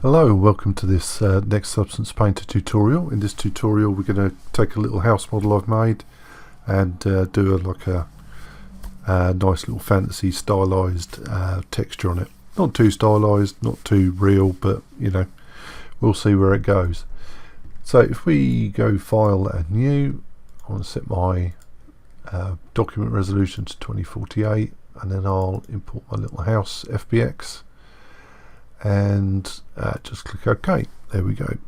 Hello, welcome to this next Substance Painter tutorial. In this tutorial we're going to take a little house model I've made and do a nice little fantasy stylized texture on it. Not too stylized, not too real, but you know, we'll see where it goes. So if we go File and New, I want to set my document resolution to 2048 and then I'll import my little house FBX and just click OK. There we go.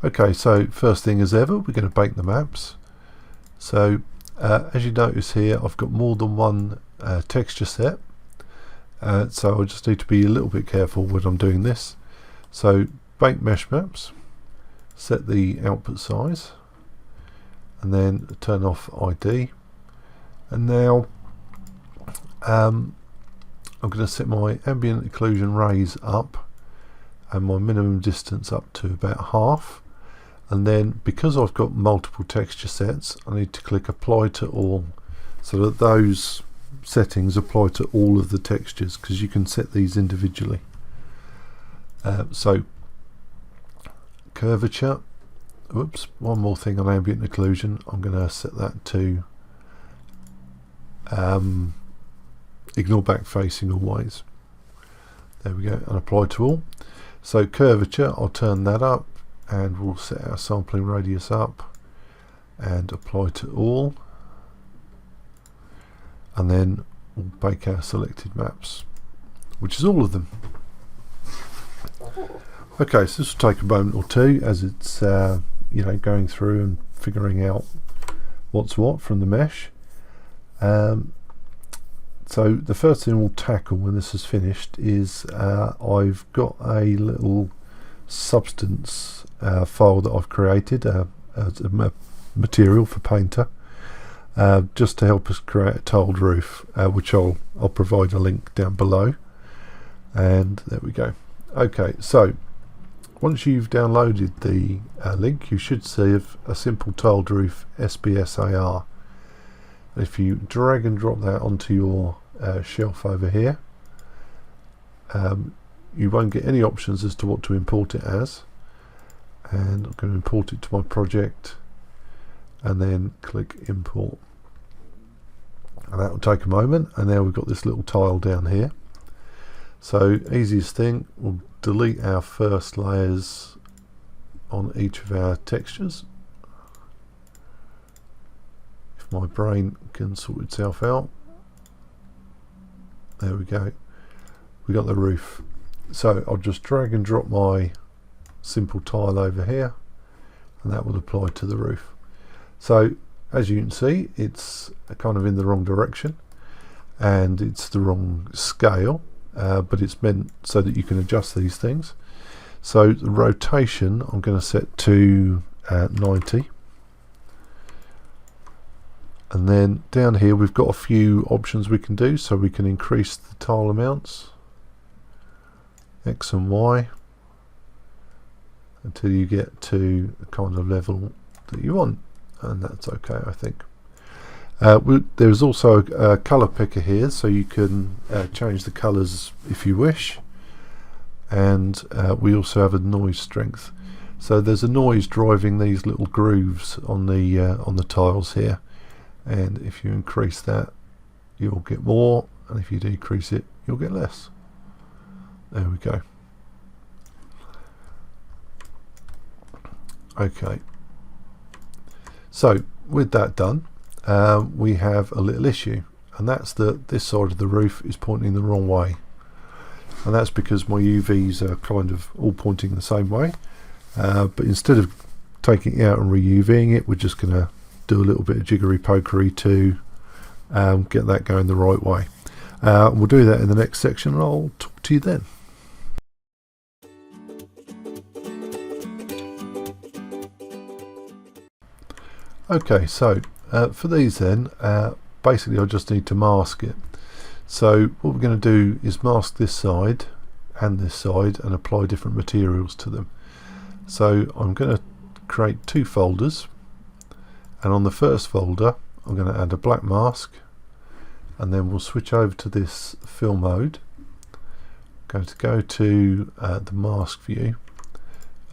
Okay, so first thing as ever, we're going to bake the maps. So as you notice here, I've got more than one texture set, so I just need to be a little bit careful when I'm doing this. So bake mesh maps, set the output size, and then turn off ID. And now I'm going to set my ambient occlusion raise up and my minimum distance up to about half, and then because I've got multiple texture sets I need to click apply to all so that those settings apply to all of the textures, because you can set these individually. So curvature, whoops, one more thing on ambient occlusion, I'm going to set that to ignore back facing always. There we go, and apply to all. So curvature, I'll turn that up and we'll set our sampling radius up and apply to all, and then we'll bake our selected maps, which is all of them. Okay, so this will take a moment or two as it's you know, going through and figuring out what's what from the mesh. So the first thing we'll tackle when this is finished is I've got a little substance file that I've created as a material for Painter, just to help us create a tiled roof, which I'll provide a link down below. And there we go. Okay, so once you've downloaded the link, you should see a simple tiled roof SBSAR. If you drag and drop that onto your shelf over here, you won't get any options as to what to import it as, and I'm going to import it to my project and then click import, and that will take a moment. And now we've got this little tile down here. So easiest thing, we'll delete our first layers on each of our textures. My brain can sort itself out. There we go, we got the roof. So I'll just drag and drop my simple tile over here and that will apply to the roof. So as you can see, it's kind of in the wrong direction and it's the wrong scale, but it's meant so that you can adjust these things. So the rotation I'm going to set to 90. And then down here we've got a few options we can do, so we can increase the tile amounts X and Y until you get to the kind of level that you want, and that's okay, I think. There's also a colour picker here, so you can change the colours if you wish, and we also have a noise strength. So there's a noise driving these little grooves on the tiles here. And if you increase that, you'll get more, and if you decrease it, you'll get less. There we go. Okay, so with that done, we have a little issue, and that's that this side of the roof is pointing the wrong way, and that's because my UVs are kind of all pointing the same way, but instead of taking it out and re-UVing it, we're just going to do a little bit of jiggery pokery to get that going the right way. We'll do that in the next section, and I'll talk to you then. Okay, so for these then, basically I just need to mask it. So what we're going to do is mask this side and this side and apply different materials to them. So I'm going to create two folders. And on the first folder I'm going to add a black mask, and then we'll switch over to this fill mode, going to go to the mask view,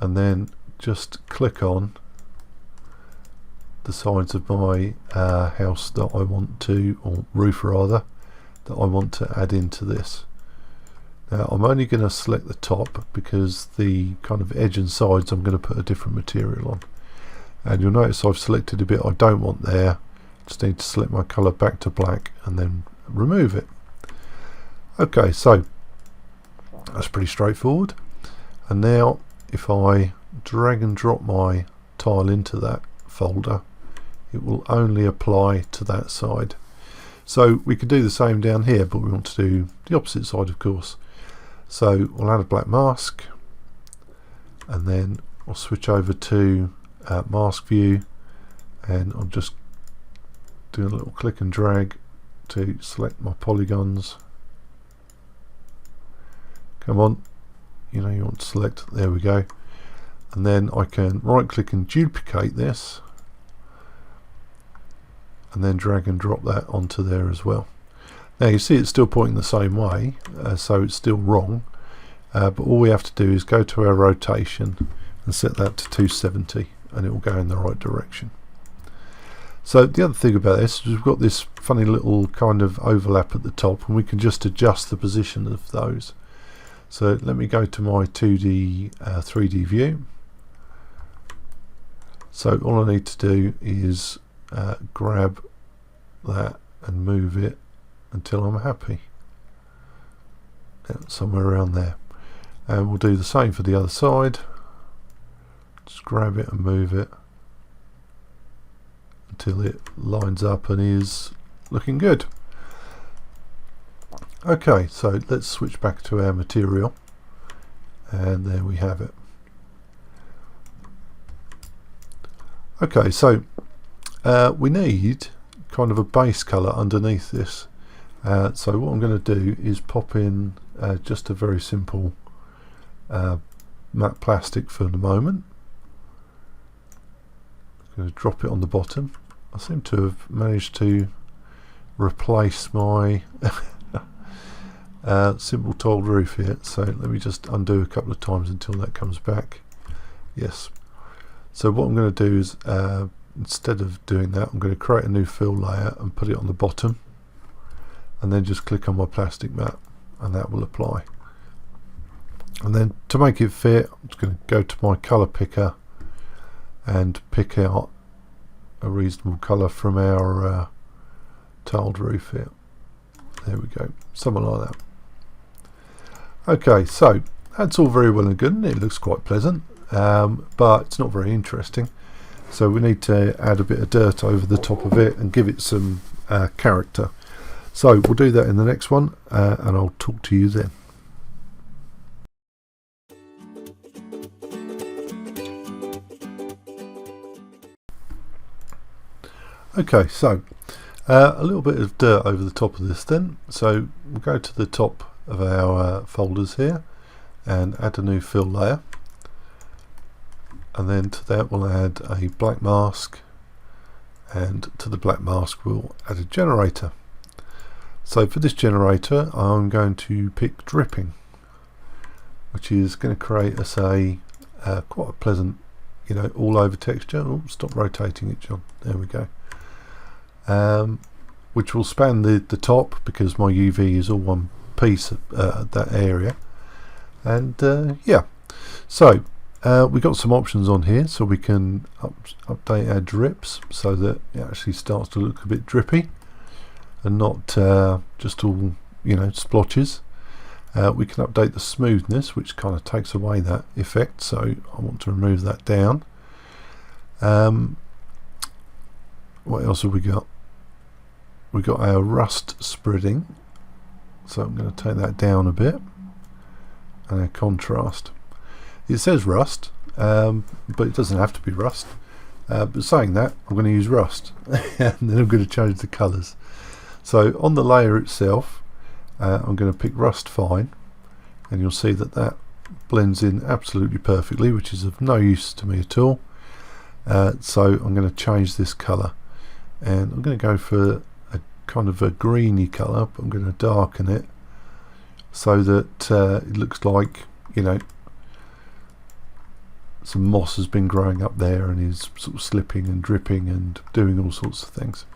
and then just click on the sides of my house that I want to, or roof rather, that I want to add into this. Now I'm only going to select the top because the kind of edge and sides I'm going to put a different material on, and you'll notice I've selected a bit I don't want there. Just need to select my colour back to black and then remove it. Okay, so that's pretty straightforward. And now if I drag and drop my tile into that folder, it will only apply to that side. So we could do the same down here, but we want to do the opposite side, of course. So we'll add a black mask, and then I'll switch over to mask view, and I'll just do a little click and drag to select my polygons. Come on, you know you want to select, there we go. And then I can right click and duplicate this, and then drag and drop that onto there as well. Now you see it's still pointing the same way, so it's still wrong, but all we have to do is go to our rotation and set that to 270, and it will go in the right direction. So the other thing about this is we've got this funny little kind of overlap at the top, and we can just adjust the position of those. So let me go to my 2D 3D view. So all I need to do is grab that and move it until I'm happy, somewhere around there. And we'll do the same for the other side. Just grab it and move it until it lines up and is looking good. Okay, so let's switch back to our material, and there we have it. Okay, so we need kind of a base colour underneath this. So what I'm going to do is pop in just a very simple matte plastic for the moment. I'm going to drop it on the bottom. I seem to have managed to replace my simple tiled roof here, so let me just undo a couple of times until that comes back. Yes. So what I'm going to do is instead of doing that, I'm going to create a new fill layer and put it on the bottom, and then just click on my plastic mat, and that will apply. And then to make it fit, I'm just going to go to my colour picker and pick out a reasonable colour from our tiled roof here. There we go, something like that. Okay, so that's all very well and good, and it looks quite pleasant, but it's not very interesting. So we need to add a bit of dirt over the top of it and give it some character. So we'll do that in the next one, and I'll talk to you then. Okay, so a little bit of dirt over the top of this then. So we'll go to the top of our folders here and add a new fill layer, and then to that we'll add a black mask, and to the black mask we'll add a generator. So for this generator I'm going to pick dripping, which is going to create us a quite a pleasant, you know, all over texture. Oh, stop rotating it, John. There we go. Which will span the top, because my UV is all one piece at that area. And yeah, so we got some options on here, so we can update our drips so that it actually starts to look a bit drippy and not just all, you know, splotches. We can update the smoothness, which kind of takes away that effect, so I want to remove that down. What else have we got? We got our rust spreading, so I'm going to take that down a bit, and our contrast. It says rust, but it doesn't have to be rust. But saying that, I'm going to use rust, and then I'm going to change the colours. So on the layer itself, I'm going to pick rust fine, and you'll see that that blends in absolutely perfectly, which is of no use to me at all. So I'm going to change this colour, and I'm going to go for a kind of a greeny colour, but I'm going to darken it so that it looks like, you know, some moss has been growing up there and is sort of slipping and dripping and doing all sorts of things.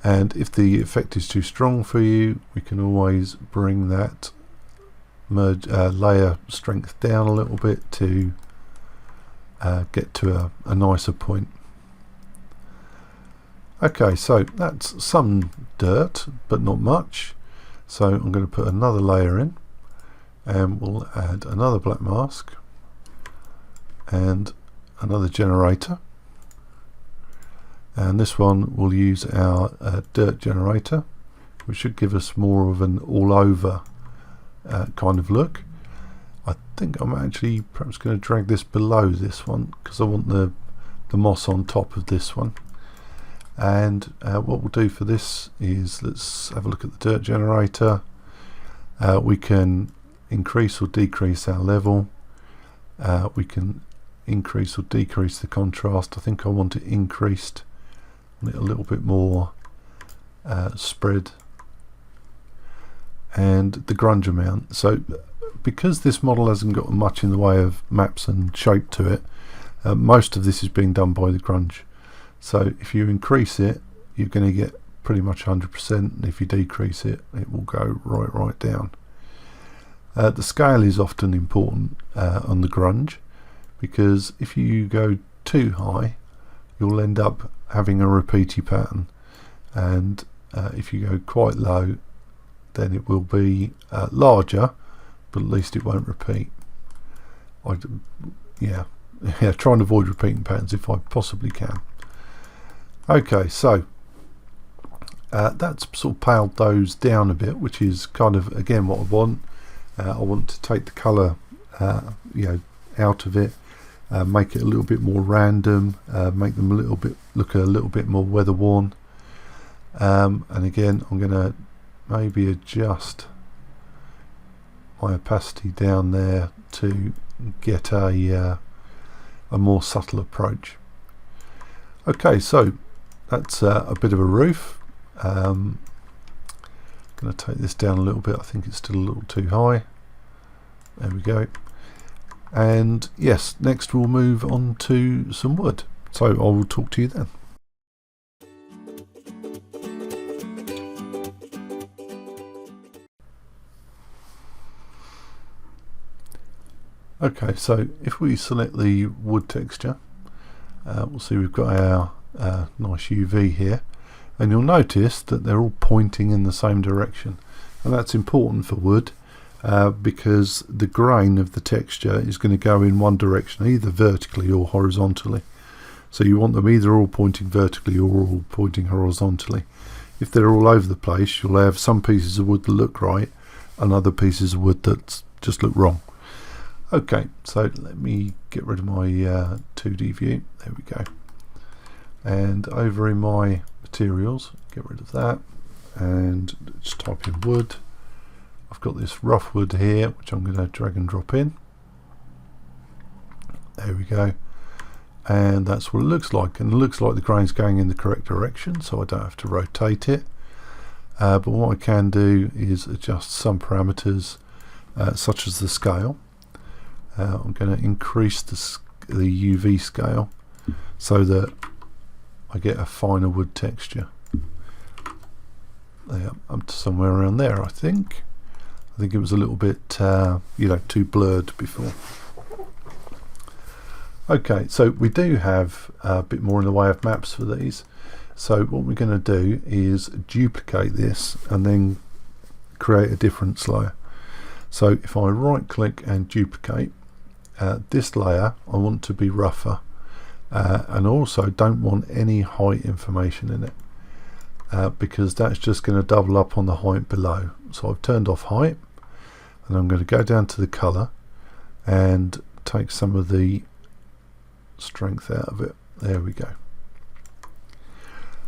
And if the effect is too strong for you, we can always bring that layer strength down a little bit to get to a nicer point. Okay, so that's some dirt, but not much. So I'm going to put another layer in, and we'll add another black mask and another generator. And this one will use our dirt generator, which should give us more of an all over kind of look. I think I'm actually perhaps going to drag this below this one because I want the moss on top of this one. And what we'll do for this is, let's have a look at the dirt generator. We can increase or decrease our level. We can increase or decrease the contrast. I think I want it increased, a little bit more spread, and the grunge amount. So because this model hasn't got much in the way of maps and shape to it, most of this is being done by the grunge. So if you increase it, you're going to get pretty much 100%, and if you decrease it, it will go right down. The scale is often important on the grunge, because if you go too high, you'll end up having a repeaty pattern, and if you go quite low, then it will be larger, but at least it won't repeat. Yeah, try and avoid repeating patterns if I possibly can. Okay, so that's sort of paled those down a bit, which is kind of again what I want. I want to take the colour you know, out of it, make it a little bit more random, make them look a little bit more weather worn, and again I'm going to maybe adjust my opacity down there to get a more subtle approach. Okay, so that's a bit of a roof. Going to take this down a little bit. I think it's still a little too high. There we go. And yes, next we'll move on to some wood. So I will talk to you then. Okay, so if we select the wood texture, we'll see we've got our nice UV here, and you'll notice that they're all pointing in the same direction, and that's important for wood because the grain of the texture is going to go in one direction, either vertically or horizontally. So you want them either all pointing vertically or all pointing horizontally. If they're all over the place, you'll have some pieces of wood that look right and other pieces of wood that just look wrong. Okay, so let me get rid of my 2D view. There we go. And over in my materials, get rid of that, and just type in wood. I've got this rough wood here, which I'm going to drag and drop in. There we go. And that's what it looks like. And it looks like the grain's going in the correct direction, so I don't have to rotate it. But what I can do is adjust some parameters, such as the scale. I'm going to increase the UV scale so that I get a finer wood texture. There, up to somewhere around there, I think. I think it was a little bit, you know, too blurred before. Okay, so we do have a bit more in the way of maps for these. So what we're going to do is duplicate this and then create a difference layer. So if I right click and duplicate, this layer I want to be rougher, and also don't want any height information in it, because that's just going to double up on the height below. So I've turned off height, and I'm going to go down to the color and take some of the strength out of it. There we go.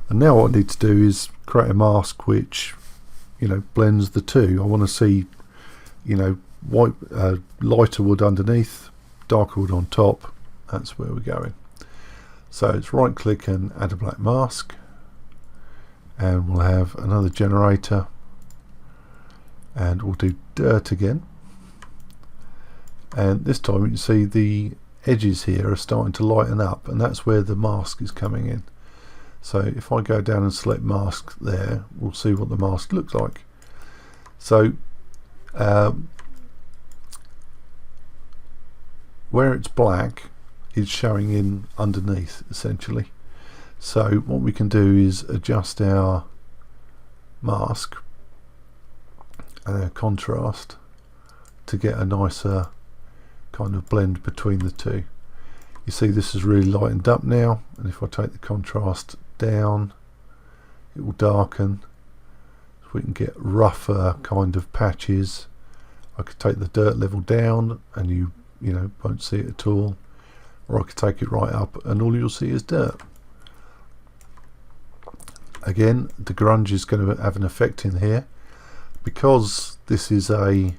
And now what I need to do is create a mask which, you know, blends the two. I want to see, you know, white, lighter wood underneath, darker wood on top. That's where we're going. So it's right click and add a black mask, and we'll have another generator, and we'll do dirt again, and this time you can see the edges here are starting to lighten up, and that's where the mask is coming in. So if I go down and select mask there, we'll see what the mask looks like. So where it's black is showing in underneath essentially. So what we can do is adjust our mask and our contrast to get a nicer kind of blend between the two. You see this is really lightened up now, and if I take the contrast down it will darken, so we can get rougher kind of patches. I could take the dirt level down and you know won't see it at all, or I could take it right up and all you'll see is dirt. Again, the grunge is going to have an effect in here because this is a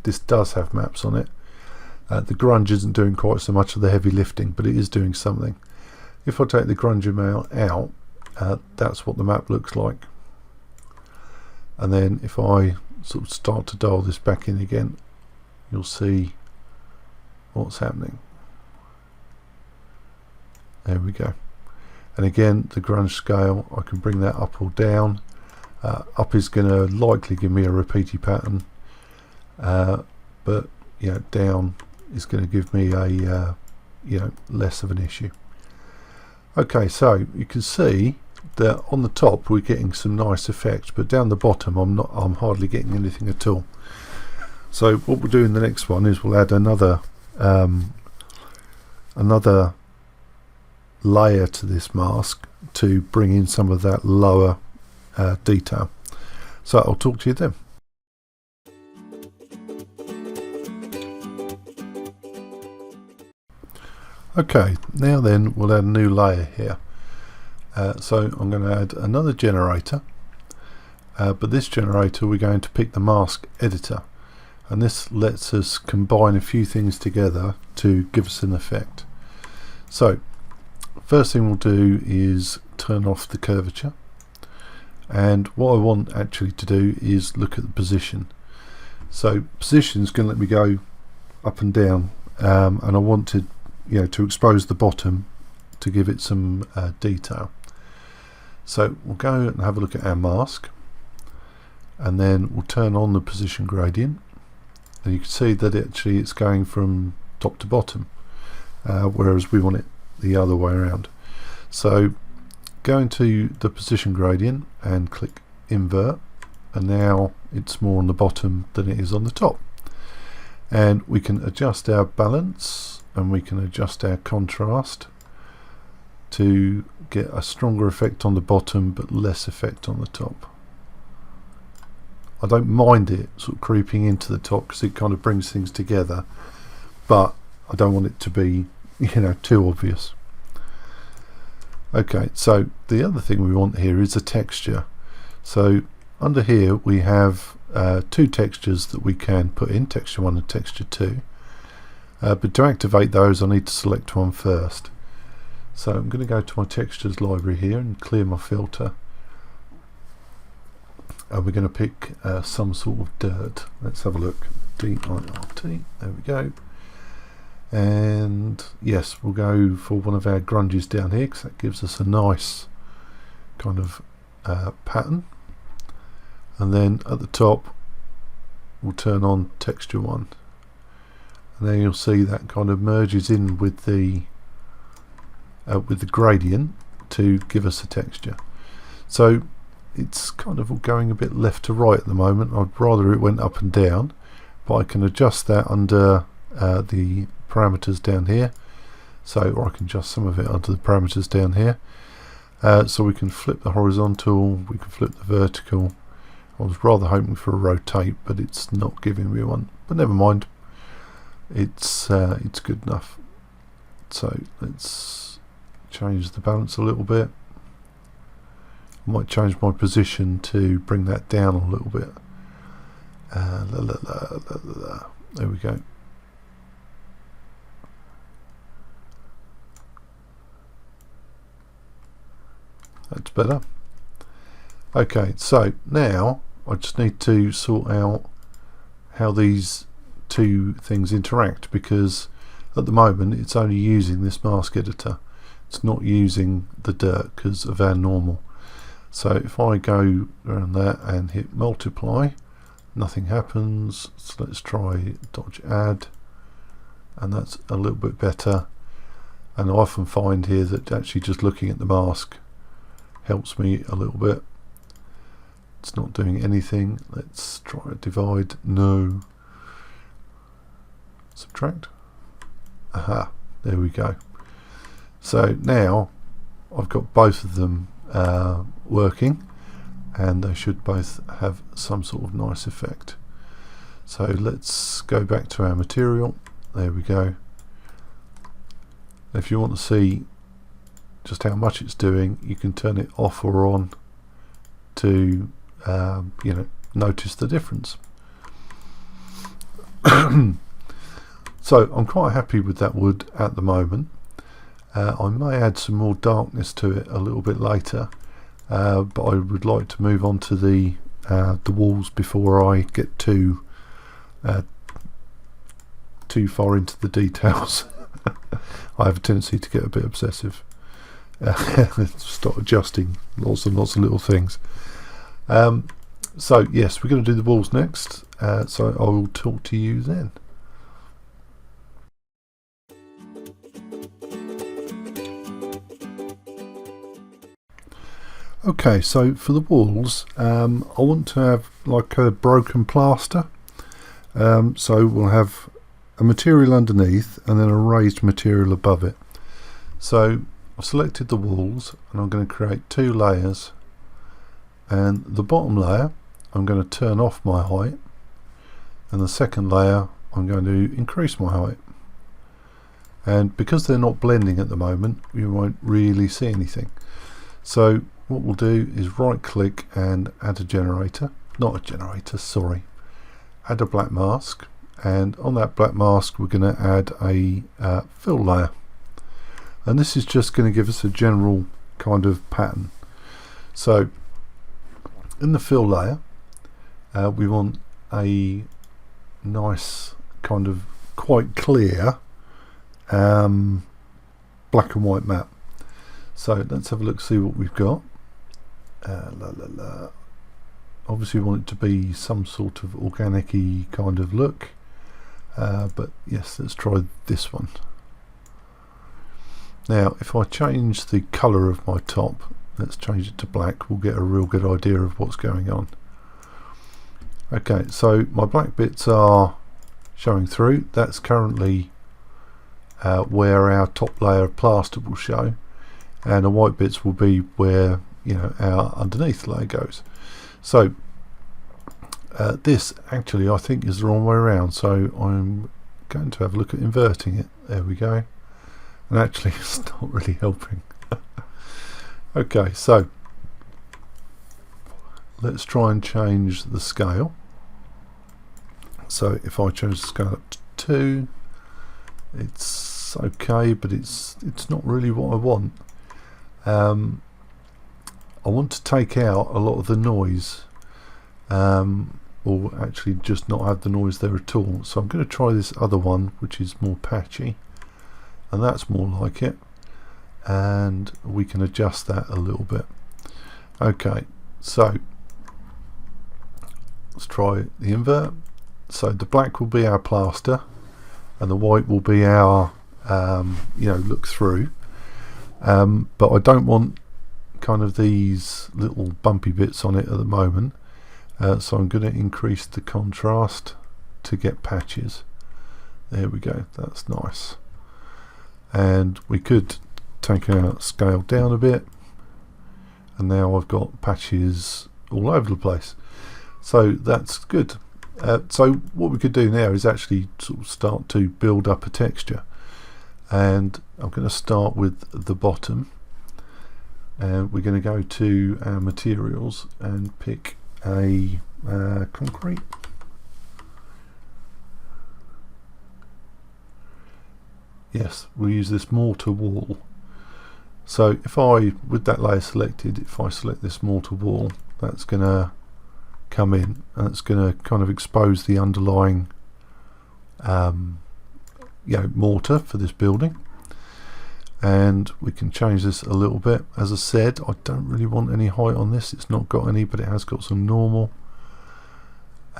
this does have maps on it. The grunge isn't doing quite so much of the heavy lifting, but it is doing something. If I take the grunge amount out, that's what the map looks like. And then if I sort of start to dial this back in again, you'll see what's happening. There we go. And again, the grunge scale, I can bring that up or down. Up is going to likely give me a repeaty pattern, but you know, down is going to give me a you know, less of an issue. Okay, so you can see that on the top we're getting some nice effects, but down the bottom I'm hardly getting anything at all. So what we'll do in the next one is we'll add another another layer to this mask to bring in some of that lower detail. So I'll talk to you then. Okay, now then we'll add a new layer here. So I'm going to add another generator, but this generator we're going to pick the mask editor, and this lets us combine a few things together to give us an effect. So first thing we'll do is turn off the curvature, and what I want actually to do is look at the position. So position is going to let me go up and down, and I wanted, you know, to expose the bottom to give it some detail. So we'll go and have a look at our mask, and then we'll turn on the position gradient, and you can see that actually it's going from top to bottom, whereas we want it the other way around. So go into the position gradient and click invert, and now it's more on the bottom than it is on the top, and we can adjust our balance and we can adjust our contrast to get a stronger effect on the bottom but less effect on the top. I don't mind it sort of creeping into the top because it kind of brings things together, but I don't want it to be, you know, too obvious. Okay, so the other thing we want here is a texture. So under here we have two textures that we can put in, texture 1 and texture 2, but to activate those I need to select one first. So I'm going to go to my textures library here and clear my filter, and we're going to pick some sort of dirt. Let's have a look. D-I-R-T, there we go. And yes, we'll go for one of our grunges down here because that gives us a nice kind of pattern. And then at the top we'll turn on texture 1, and then you'll see that kind of merges in with the gradient to give us a texture. So it's kind of going a bit left to right at the moment. I'd rather it went up and down, but I can adjust that under the parameters down here. So, or I can adjust some of it under the parameters down here. So we can flip the horizontal, we can flip the vertical. I was rather hoping for a rotate, but it's not giving me one. But never mind, it's good enough. So let's change the balance a little bit. I might change my position to bring that down a little bit. There we go. That's better. Okay, so now I just need to sort out how these two things interact, because at the moment it's only using this mask editor. It's not using the dirt because of our normal. So if I go around that and hit multiply, nothing happens. So let's try dodge add, and that's a little bit better. And I often find here that actually just looking at the mask helps me a little bit. It's not doing anything. Let's try divide. No. Subtract. Aha, there we go. So now I've got both of them working, and they should both have some sort of nice effect. So let's go back to our material. There we go. If you want to see just how much it's doing, you can turn it off or on to you know, notice the difference. So I'm quite happy with that wood at the moment. I may add some more darkness to it a little bit later, but I would like to move on to the walls before I get too far into the details. I have a tendency to get a bit obsessive. Start adjusting lots and lots of little things. So yes, we're going to do the walls next, so I will talk to you then. Okay, so for the walls, I want to have like a broken plaster. So we'll have a material underneath and then a raised material above it. So I've selected the walls and I'm going to create two layers, and the bottom layer I'm going to turn off my height, and the second layer I'm going to increase my height. And because they're not blending at the moment, you won't really see anything. So what we'll do is right click and add a generator, not a generator, sorry, add a black mask, and on that black mask we're going to add a fill layer, and this is just going to give us a general kind of pattern. So in the fill layer we want a nice kind of quite clear black and white map. So let's have a look, see what we've got. Obviously we want it to be some sort of organic-y kind of look, but yes, let's try this one. Now if I change the colour of my top, let's change it to black, we'll get a real good idea of what's going on. Okay, so my black bits are showing through. That's currently where our top layer of plaster will show, and the white bits will be where, you know, our underneath layer goes. So this actually I think is the wrong way around, so I'm going to have a look at inverting it. There we go, and actually it's not really helping. Okay, so let's try and change the scale. So if I change the scale up to 2, it's okay, but it's not really what I want. I want to take out a lot of the noise, or actually just not have the noise there at all. So I'm going to try this other one, which is more patchy, and that's more like it, and we can adjust that a little bit. Okay, so let's try the invert. So the black will be our plaster and the white will be our you know, look through, but I don't want kind of these little bumpy bits on it at the moment, so I'm going to increase the contrast to get patches. There we go, that's nice. And we could take our scale down a bit, and now I've got patches all over the place, so that's good. So what we could do now is actually sort of start to build up a texture, and I'm going to start with the bottom, and we're going to go to our materials and pick a concrete. Yes, we'll use this mortar wall. So if I, with that layer selected, if I select this mortar wall, that's going to come in, and it's going to kind of expose the underlying mortar for this building. And we can change this a little bit. As I said, I don't really want any height on this. It's not got any, but it has got some normal.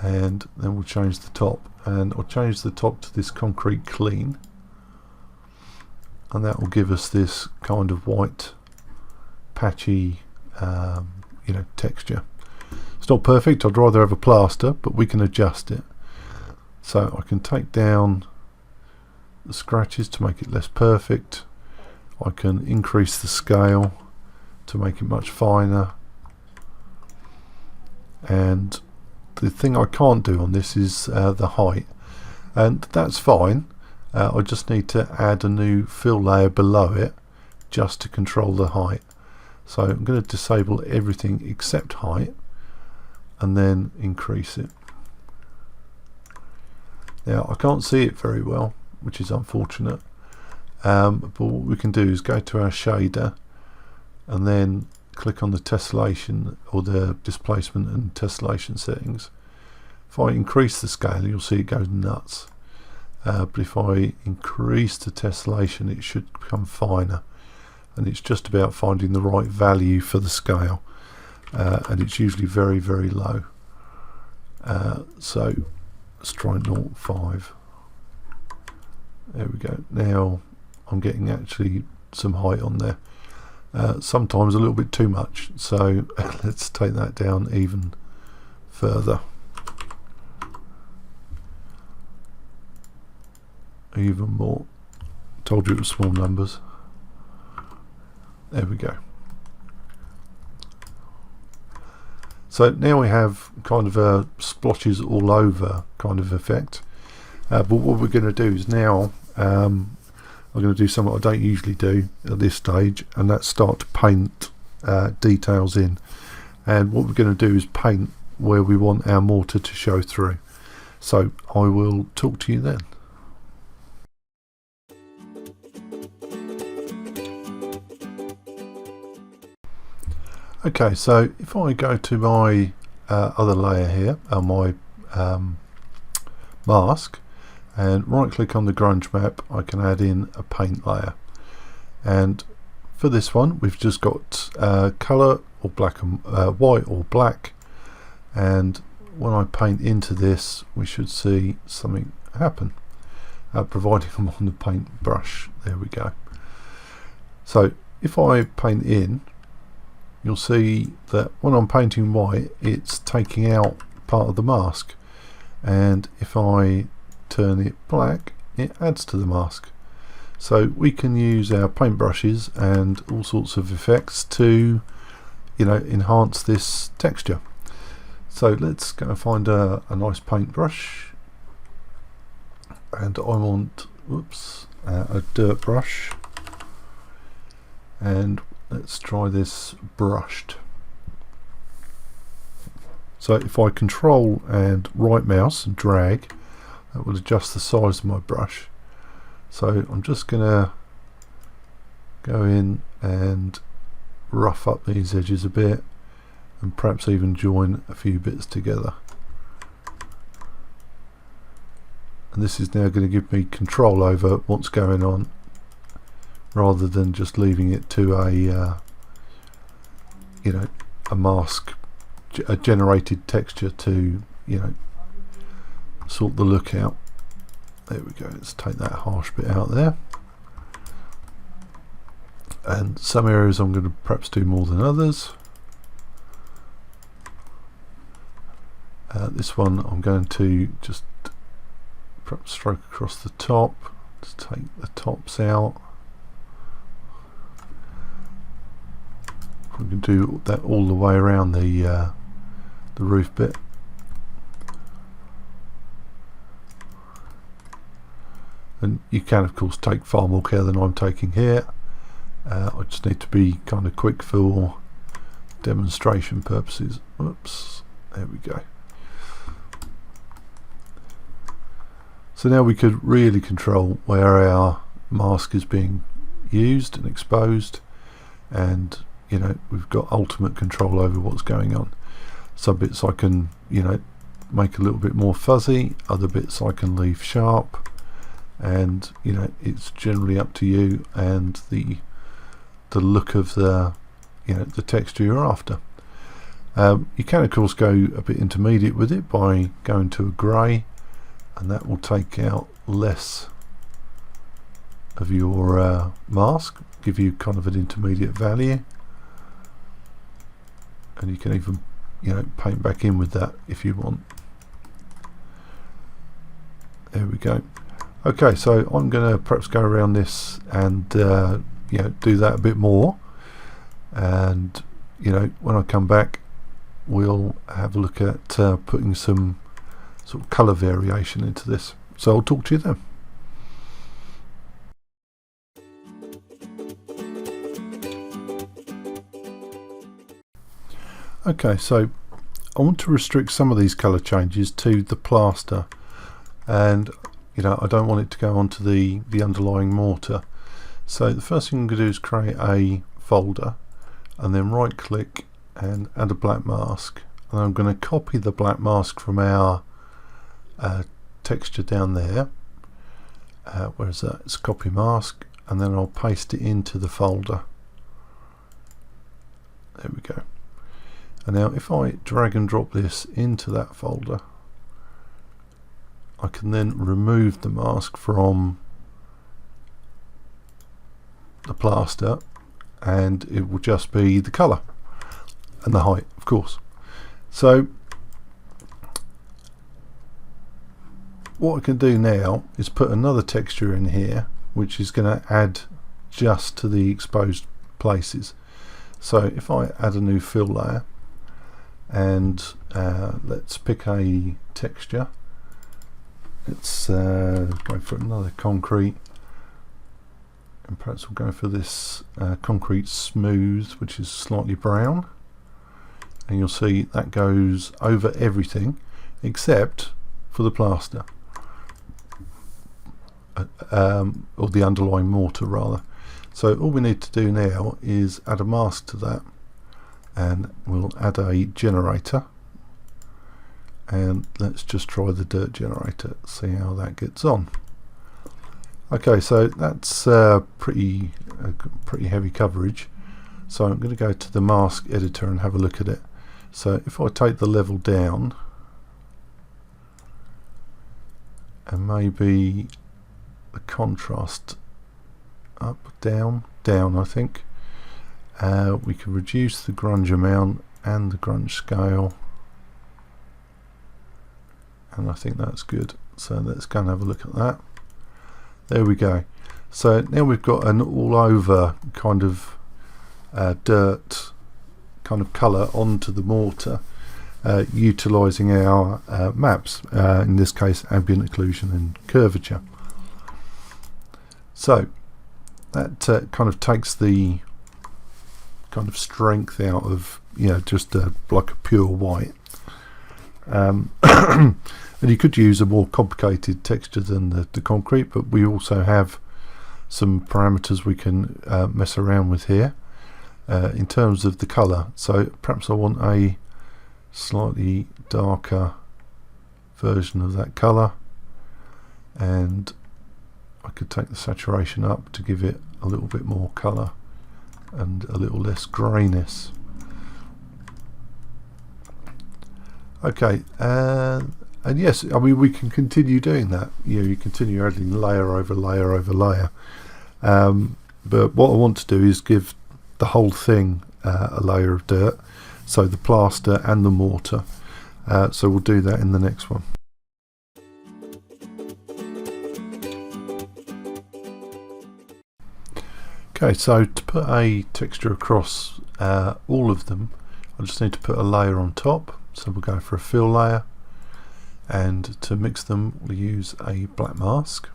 And then we'll change the top, and I'll change the top to this concrete clean, and that will give us this kind of white patchy texture. It's not perfect. I'd rather have a plaster, but we can adjust it. So I can take down the scratches to make it less perfect. I can increase the scale to make it much finer, and the thing I can't do on this is the height, and that's fine. I just need to add a new fill layer below it just to control the height. So I'm going to disable everything except height and then increase it. Now I can't see it very well, which is unfortunate, but what we can do is go to our shader and then click on the tessellation or the displacement and tessellation settings. If I increase the scale, you'll see it goes nuts, but if I increase the tessellation, it should become finer, and it's just about finding the right value for the scale, and it's usually very, very low. So let's try 0.5. There we go. Now I'm getting actually some height on there, sometimes a little bit too much, so let's take that down even further, even more. Told you it was small numbers. There we go. So now we have kind of a splotches all over kind of effect, but what we're going to do is now I'm going to do something I don't usually do at this stage, and that's start to paint details in. And what we're going to do is paint where we want our mortar to show through. So I will talk to you then. Okay, so if I go to my other layer here, my mask, and right click on the grunge map, I can add in a paint layer. And for this one we've just got colour or black and white or black, and when I paint into this we should see something happen, providing I'm on the paint brush. There we go. So if I paint in, you'll see that when I'm painting white, it's taking out part of the mask, and if I turn it black, it adds to the mask. So we can use our paint brushes and all sorts of effects to enhance this texture. So let's go and find a nice paintbrush, and I want a dirt brush, and let's try this brushed. So if I control and right mouse and drag, that will adjust the size of my brush. So I'm just gonna go in and rough up these edges a bit, and perhaps even join a few bits together. And this is now going to give me control over what's going on, rather than just leaving it to a mask, a generated texture to sort the look out. There we go. Let's take that harsh bit out there, and some areas I'm going to perhaps do more than others. This one I'm going to just perhaps stroke across the top. Let's take the tops out. We can do that all the way around the roof bit. And you can of course take far more care than I'm taking here. I just need to be kind of quick for demonstration purposes. Oops, there we go. So now we could really control where our mask is being used and exposed, and we've got ultimate control over what's going on. Some bits I can, you know, make a little bit more fuzzy, other bits I can leave sharp, and you know, it's generally up to you and the look of the, you know, the texture you're after. You can of course go a bit intermediate with it by going to a grey, and that will take out less of your mask, give you kind of an intermediate value, and you can even, you know, paint back in with that if you want. There we go. Okay, so I'm going to perhaps go around this and you know, do that a bit more, and you know, when I come back we'll have a look at putting some sort of colour variation into this. So I'll talk to you then. Okay, so I want to restrict some of these colour changes to the plaster, and you know, I don't want it to go onto the underlying mortar. So the first thing I'm going to do is create a folder, and then right click and add a black mask, and I'm going to copy the black mask from our texture down there. Where is that? It's copy mask, and then I'll paste it into the folder. There we go. And now if I drag and drop this into that folder, I can then remove the mask from the plaster, and it will just be the colour and the height, of course. So what I can do now is put another texture in here, which is going to add just to the exposed places. So if I add a new fill layer, and let's pick a texture, let's go for another concrete, and perhaps we'll go for this concrete smooth, which is slightly brown, and you'll see that goes over everything except for the plaster, or the underlying mortar rather. So all we need to do now is add a mask to that, and we'll add a generator, and let's just try the dirt generator, see how that gets on. Okay, so that's pretty heavy coverage, so I'm going to go to the mask editor and have a look at it. So if I take the level down and maybe the contrast up, down, I think, we can reduce the grunge amount and the grunge scale, and I think that's good. So let's go and have a look at that. There we go. So now we've got an all over kind of dirt kind of colour onto the mortar, utilising our maps, in this case ambient occlusion and curvature. So that kind of takes the kind of strength out of, you know, just like a pure white. And you could use a more complicated texture than the concrete, but we also have some parameters we can mess around with here in terms of the colour. So perhaps I want a slightly darker version of that colour, and I could take the saturation up to give it a little bit more colour and a little less greyness. Okay, and yes, I mean, we can continue doing that. You know, you continue adding layer over layer over layer, but what I want to do is give the whole thing a layer of dirt, so the plaster and the mortar. So we'll do that in the next one. Okay, so to put a texture across all of them, I just need to put a layer on top. So we'll go for a fill layer, and to mix them we'll use a black mask,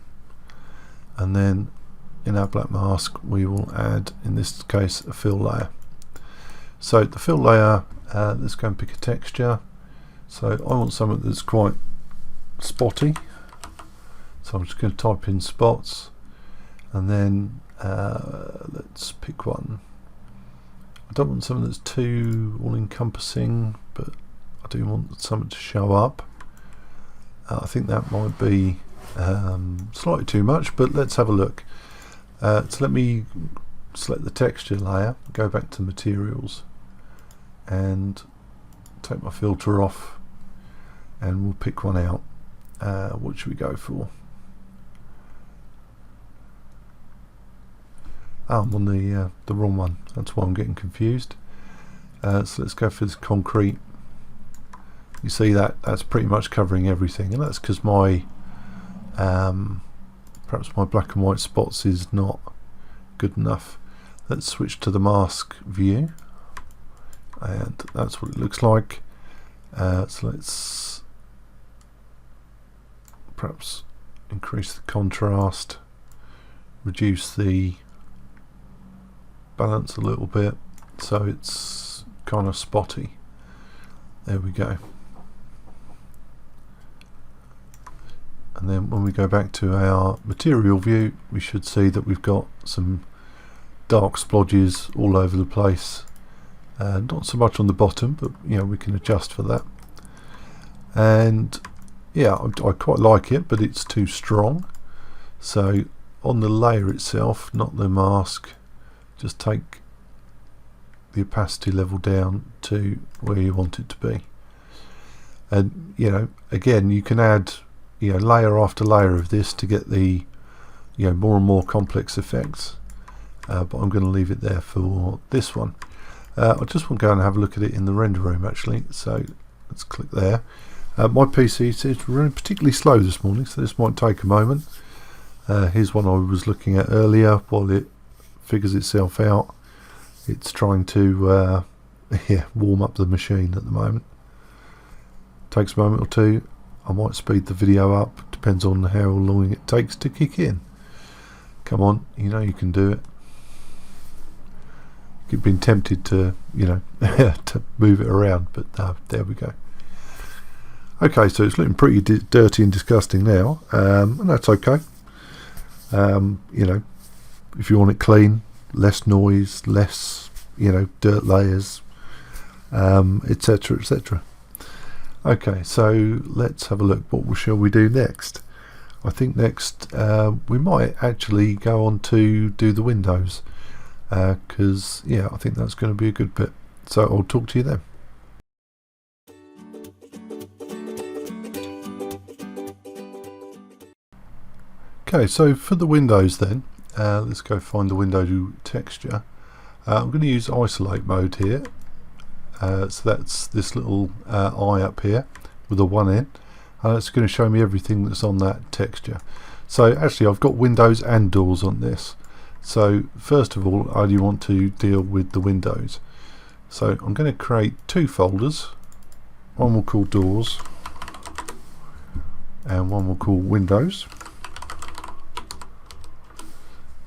and then in our black mask we will add, in this case, a fill layer. So the fill layer, let's go and pick a texture. So I want something that's quite spotty, so I'm just going to type in spots, and then let's pick one. I don't want something that's too all-encompassing, but I do want something to show up. I think that might be slightly too much, but let's have a look. So let me select the texture layer, go back to materials and take my filter off, and we'll pick one out. What should we go for? I'm on the wrong one, that's why I'm getting confused. So let's go for this concrete. You see that's pretty much covering everything, and that's because my perhaps my black and white spots is not good enough. Let's switch to the mask view, and that's what it looks like. So let's perhaps increase the contrast, reduce the balance a little bit so it's kind of spotty. There we go. And then when we go back to our material view, we should see that we've got some dark splodges all over the place. Not so much on the bottom, but you know, we can adjust for that. And yeah, I quite like it, but it's too strong. So on the layer itself, not the mask, just take the opacity level down to where you want it to be. And you know, again, you can add layer after layer of this to get the more and more complex effects, but I'm going to leave it there for this one. I just want to go and have a look at it in the render room actually, so let's click there. My PC is running particularly slow this morning, so this might take a moment. Here's one I was looking at earlier. While it figures itself out, it's trying to warm up the machine at the moment. Takes a moment or two. I might speed the video up, depends on how long it takes to kick in. Come on, you know you can do it. You've been tempted to to move it around, but there we go. Okay, so it's looking pretty dirty and disgusting now, and that's okay. If you want it clean, less noise, less dirt layers, etc, etc. Okay, so let's have a look. What shall we do next? I think next we might actually go on to do the windows, because I think that's going to be a good bit. So I'll talk to you then. Okay, so for the windows then, let's go find the window texture. I'm going to use isolate mode here. So that's this little eye up here with a 1 in. It's going to show me everything that's on that texture. So actually I've got windows and doors on this. So first of all, I do want to deal with the windows. So I'm going to create 2 folders. One we'll call doors and one we'll call windows.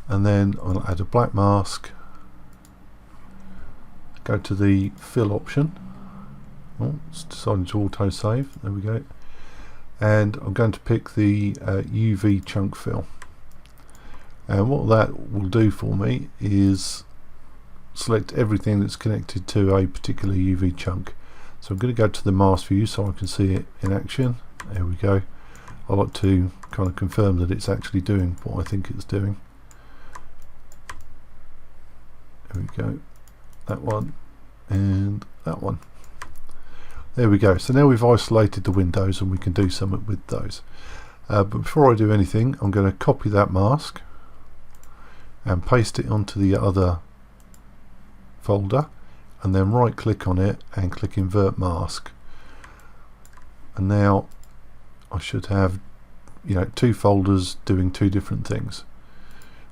And then I'll add a black mask. Go to the fill option. Oh, it's decided to auto save. There we go. And I'm going to pick the UV chunk fill. And what that will do for me is select everything that's connected to a particular UV chunk. So I'm going to go to the mask view so I can see it in action. There we go. I like to kind of confirm that it's actually doing what I think it's doing. There we go. That one and that one. There we go. So now we've isolated the windows and we can do something with those. But before I do anything, I'm going to copy that mask and paste it onto the other folder, and then right click on it and click invert mask. And now I should have 2 folders doing 2 different things.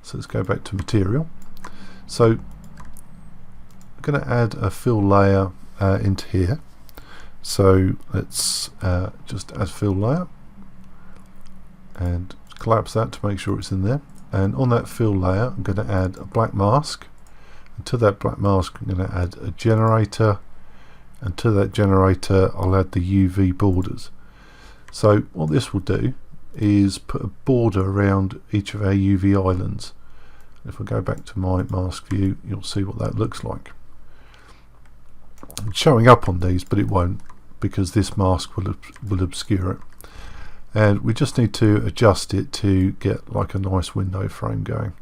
So let's go back to material. So I'm going to add a fill layer into here. So let's just add fill layer and collapse that to make sure it's in there. And on that fill layer I'm going to add a black mask, and to that black mask I'm going to add a generator, and to that generator I'll add the UV borders. So what this will do is put a border around each of our UV islands. If I go back to my mask view, you'll see what that looks like. It's showing up on these, but it won't because this mask will obscure it. And we just need to adjust it to get like a nice window frame going.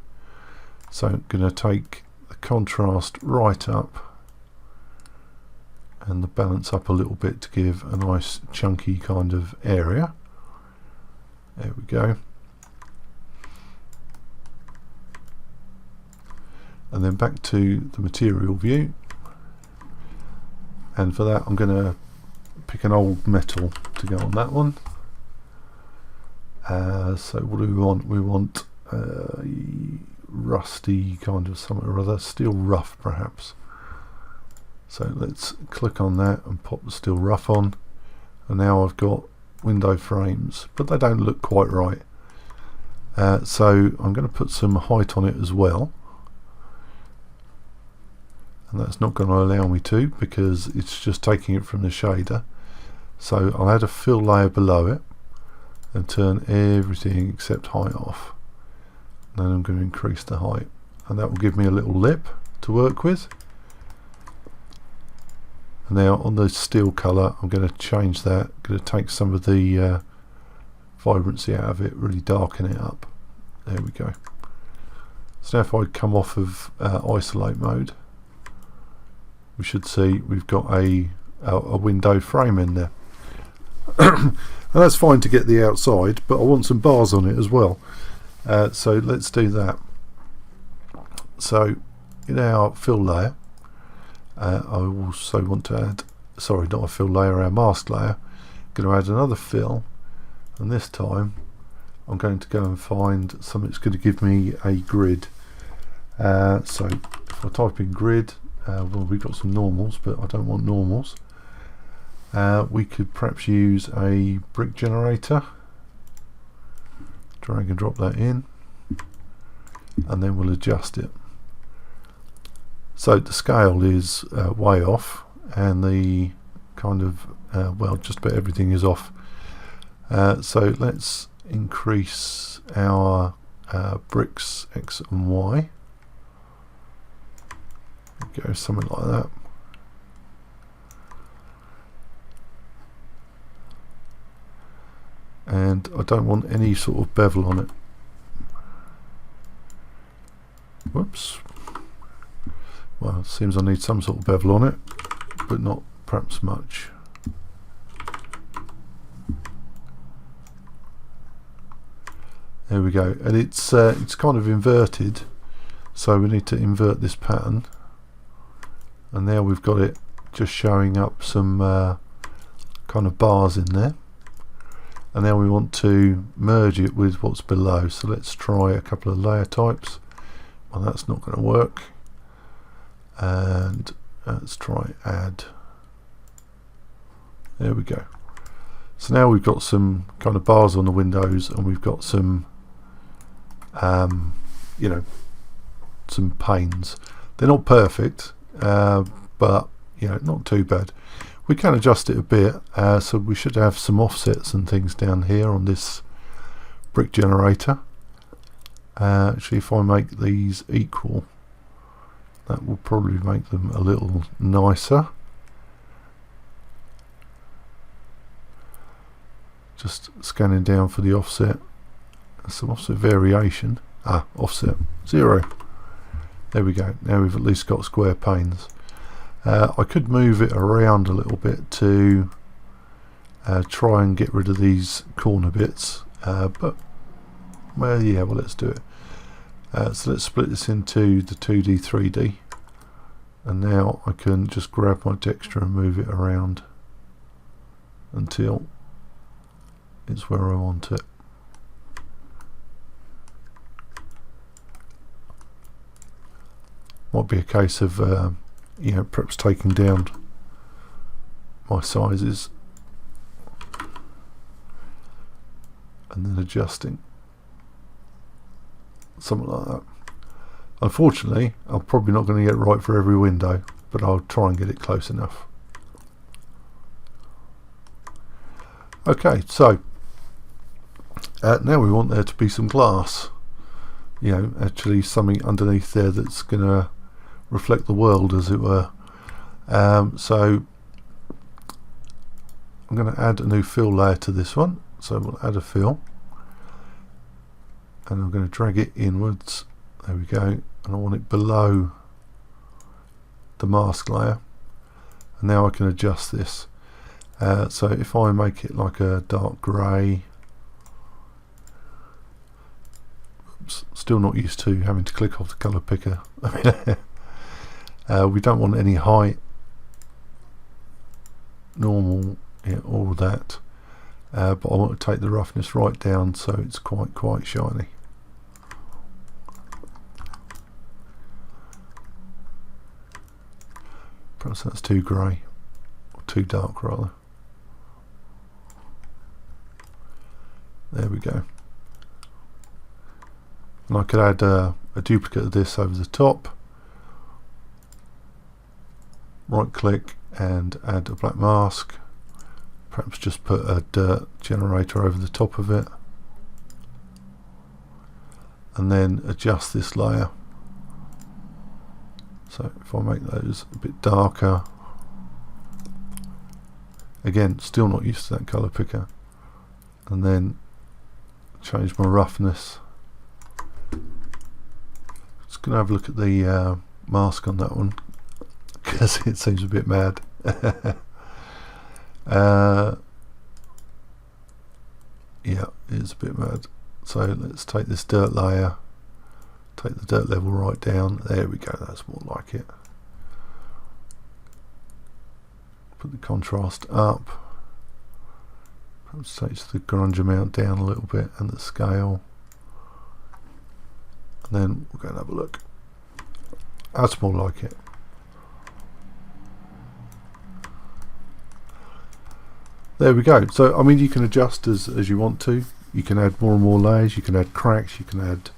So I'm going to take the contrast right up and the balance up a little bit to give a nice chunky kind of area. There we go. And then back to the material view, and for that I'm going to pick an old metal to go on that one. So what do we want? We want rusty kind of something or other, steel rough perhaps. So let's click on that and pop the steel rough on, and now I've got window frames, but they don't look quite right. So I'm going to put some height on it as well, and that's not going to allow me to because it's just taking it from the shader. So I'll add a fill layer below it and turn everything except height off. Then I'm going to increase the height, and that will give me a little lip to work with. And now on the steel colour I'm going to change that. I'm going to take some of the vibrancy out of it, really darken it up. There we go. So now if I come off of isolate mode, we should see we've got a window frame in there. And that's fine to get the outside, but I want some bars on it as well. So let's do that. So in our fill layer, I also want to add, sorry, not a fill layer, our mask layer. I'm going to add another fill, and this time I'm going to go and find something that's going to give me a grid. So if I type in grid, well, we've got some normals, but I don't want normals. We could perhaps use a brick generator. Drag and drop that in, and then we'll adjust it. So the scale is way off, and the kind of well, just about everything is off. So let's increase our bricks X and Y. Go something like that. And I don't want any sort of bevel on it. Whoops. Well, it seems I need some sort of bevel on it, but not perhaps much. There we go, and it's kind of inverted, so we need to invert this pattern. And now we've got it just showing up some kind of bars in there. And now we want to merge it with what's below, so let's try a couple of layer types. Well, that's not going to work. And let's try add. There we go. So now we've got some kind of bars on the windows, and we've got some you know, some panes. They're not perfect, but you know, not too bad. We can adjust it a bit, so we should have some offsets and things down here on this brick generator. Actually, if I make these equal, that will probably make them a little nicer. Just scanning down for the offset. Some offset variation. Offset 0. There we go. Now we've at least got square panes. I could move it around a little bit to try and get rid of these corner bits, but well, yeah, well, let's do it. So let's split this into the 2D, 3D, and now I can just grab my texture and move it around until it's where I want it. Might be a case of you know, perhaps taking down my sizes and then adjusting, something like that. Unfortunately, I'm probably not going to get it right for every window, but I'll try and get it close enough. Okay, so now we want there to be some glass, you know, actually something underneath there that's going to reflect the world, as it were. So I'm going to add a new fill layer to this one, so we'll add a fill and I'm going to drag it inwards. There we go, and I want it below the mask layer, and now I can adjust this. So if I make it like a dark grey, still not used to having to click off the colour picker. We don't want any height, normal, yeah, all that, but I want to take the roughness right down so it's quite shiny. Perhaps that's too grey, or too dark rather. There we go. And I could add a duplicate of this over the top, right click and add a black mask, perhaps just put a dirt generator over the top of it, and then adjust this layer. So if I make those a bit darker, again still not used to that colour picker, and then change my roughness. Just going to have a look at the mask on that one because it seems a bit mad. Yeah, it is a bit mad. So let's take this dirt layer, take the dirt level right down. There we go, that's more like it. Put the contrast up. Perhaps take the grunge amount down a little bit and the scale. And then we'll go and have a look. That's more like it. There we go. So I mean, you can adjust as you want to. You can add more and more layers. You can add cracks. You can add,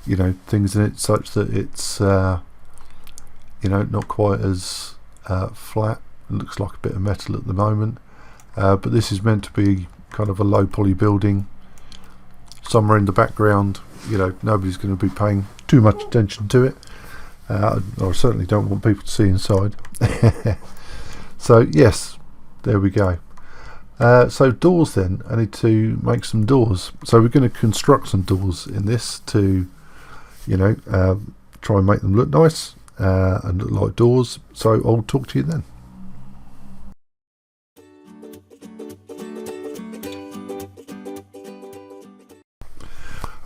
you know, things in it such that it's you know, not quite as flat. It looks like a bit of metal at the moment, but this is meant to be kind of a low poly building. Somewhere in the background, you know, nobody's going to be paying too much attention to it. I certainly don't want people to see inside. So yes, there we go. So doors then, I need to make some doors. So we're going to construct some doors in this to, you know, try and make them look nice and look like doors. So I'll talk to you then.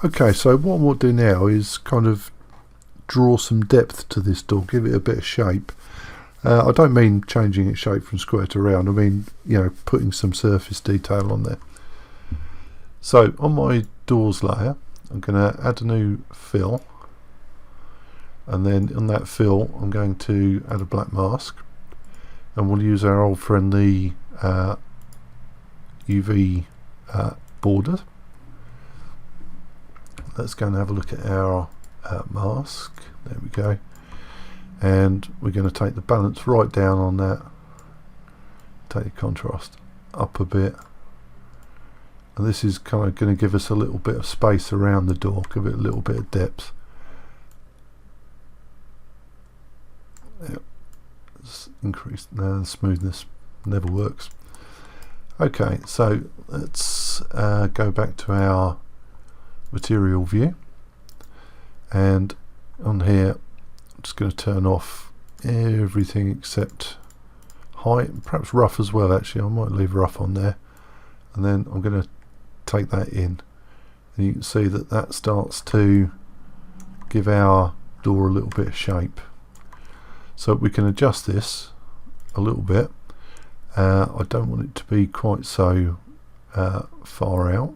Okay, so what we'll do now is kind of draw some depth to this door, give it a bit of shape. I don't mean changing its shape from square to round, I mean, you know, putting some surface detail on there. So on my doors layer, I'm going to add a new fill, and then on that fill I'm going to add a black mask, and we'll use our old friendly UV border. Let's go and have a look at our mask. There we go. And we're going to take the balance right down on that, take the contrast up a bit, and this is kind of going to give us a little bit of space around the door, give it a little bit of depth. Yep. Let's increase, no, the smoothness never works. Okay, so let's go back to our material view, and on here I'm just going to turn off everything except height, perhaps rough as well. Actually, I might leave rough on there, and then I'm going to take that in, and you can see that that starts to give our door a little bit of shape. So we can adjust this a little bit. I don't want it to be quite so far out.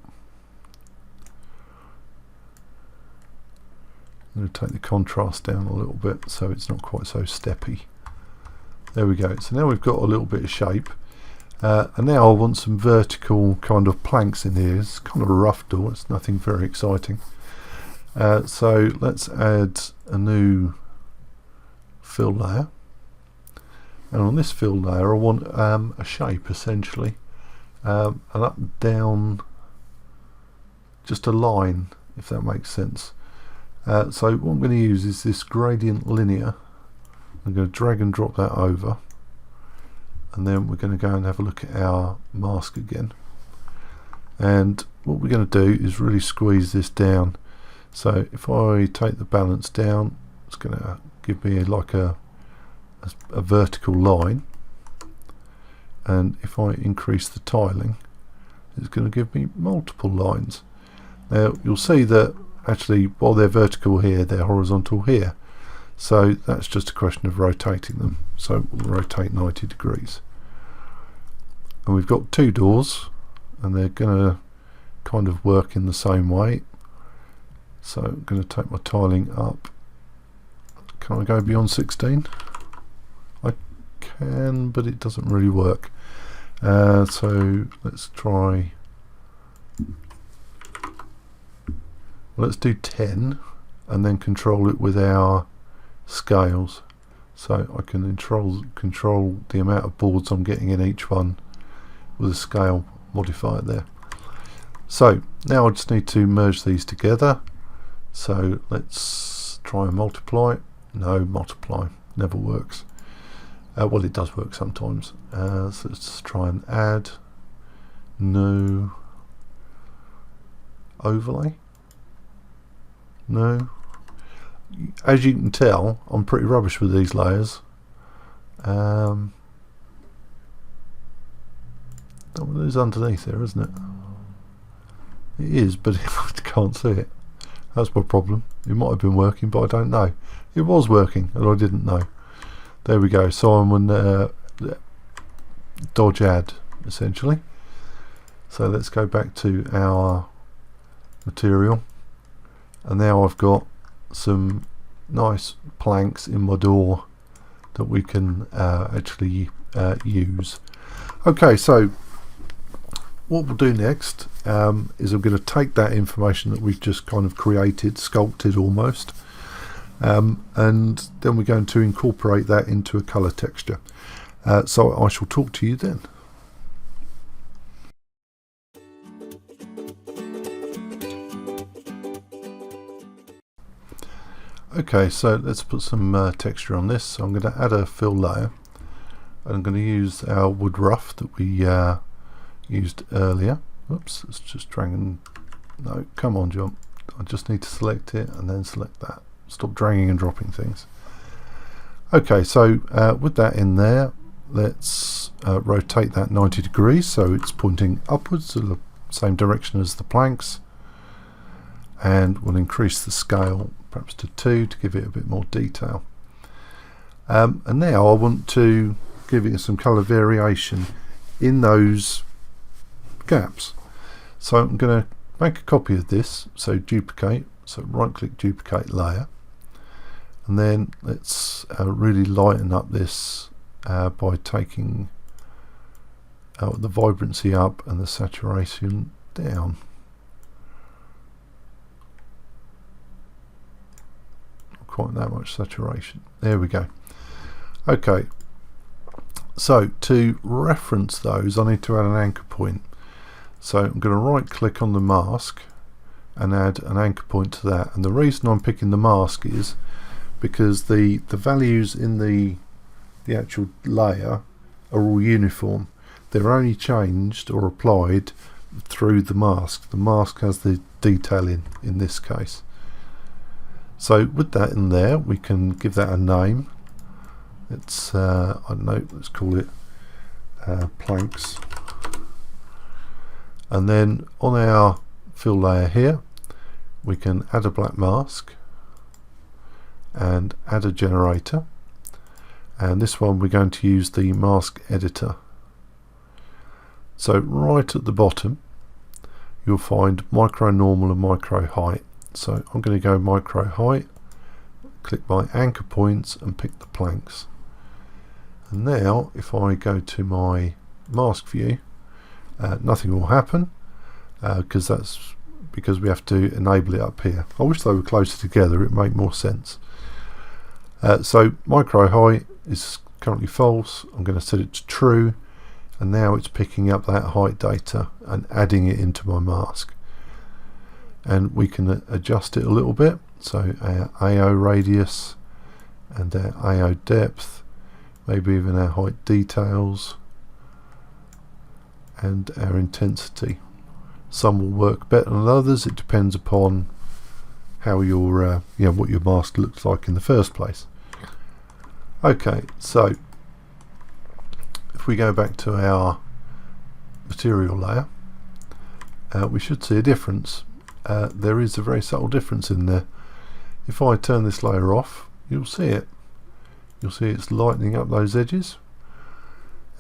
I'm going to take the contrast down a little bit so it's not quite so steppy. There we go. So now we've got a little bit of shape, and now I want some vertical kind of planks in here. It's kind of a rough door, it's nothing very exciting. So let's add a new fill layer, and on this fill layer I want a shape essentially, an up and down, just a line, if that makes sense. So what I'm going to use is this gradient linear. I'm going to drag and drop that over, and then we're going to go and have a look at our mask again. And what we're going to do is really squeeze this down. So if I take the balance down, it's going to give me like a vertical line, and if I increase the tiling, it's going to give me multiple lines. Now you'll see that actually while they're vertical here, they're horizontal here, so that's just a question of rotating them. So we'll rotate 90 degrees, and we've got two doors and they're going to kind of work in the same way. So I'm going to take my tiling up. Can I go beyond 16? I can, but it doesn't really work. So let's try, let's do 10 and then control it with our scales, so I can control the amount of boards I'm getting in each one with a scale modifier there. So now I just need to merge these together. So let's try and multiply. No, multiply never works. Well, it does work sometimes. So let's just try and add. No. Overlay. No. As you can tell, I'm pretty rubbish with these layers. It is underneath there, isn't it? It is, but I can't see it. That's my problem. It might have been working, but I don't know. It was working, and I didn't know. There we go. So I'm on dodge add, essentially. So let's go back to our material, and now I've got some nice planks in my door that we can actually use. Okay, so what we'll do next is I'm going to take that information that we've just kind of created, sculpted almost, and then we're going to incorporate that into a colour texture. So I shall talk to you then. Okay, so let's put some texture on this. So I'm going to add a fill layer, and I'm going to use our wood rough that we used earlier. Oops, let's just drag and no, come on, jump. I just need to select it and then select that. Stop dragging and dropping things. Okay, so with that in there, let's rotate that 90 degrees so it's pointing upwards to the same direction as the planks, and we'll increase the scale perhaps to 2 to give it a bit more detail. And now I want to give it some colour variation in those gaps. So I'm going to make a copy of this, so duplicate, so right click duplicate layer, and then let's really lighten up this by taking the vibrancy up and the saturation down. Not quite that much saturation. There we go. Okay, so to reference those I need to add an anchor point. So I'm going to right click on the mask and add an anchor point to that, and the reason I'm picking the mask is because the values in the actual layer are all uniform. They're only changed or applied through the mask. The mask has the detail in this case. So with that in there, we can give that a name. It's I don't know, let's call it planks. And then on our fill layer here, we can add a black mask and add a generator, and this one we're going to use the mask editor. So right at the bottom you'll find micro normal and micro height. So I'm going to go micro height, click my anchor points and pick the planks. And now if I go to my mask view, nothing will happen because we have to enable it up here. I wish they were closer together, it'd make more sense. So micro height is currently false. I'm going to set it to true, and now it's picking up that height data and adding it into my mask. And we can adjust it a little bit, so our AO radius and our AO depth, maybe even our height details and our intensity. Some will work better than others. It depends upon how your what your mask looks like in the first place. Okay, so if we go back to our material layer, we should see a difference. There is a very subtle difference in there. If I turn this layer off, you'll see it. You'll see it's lightening up those edges,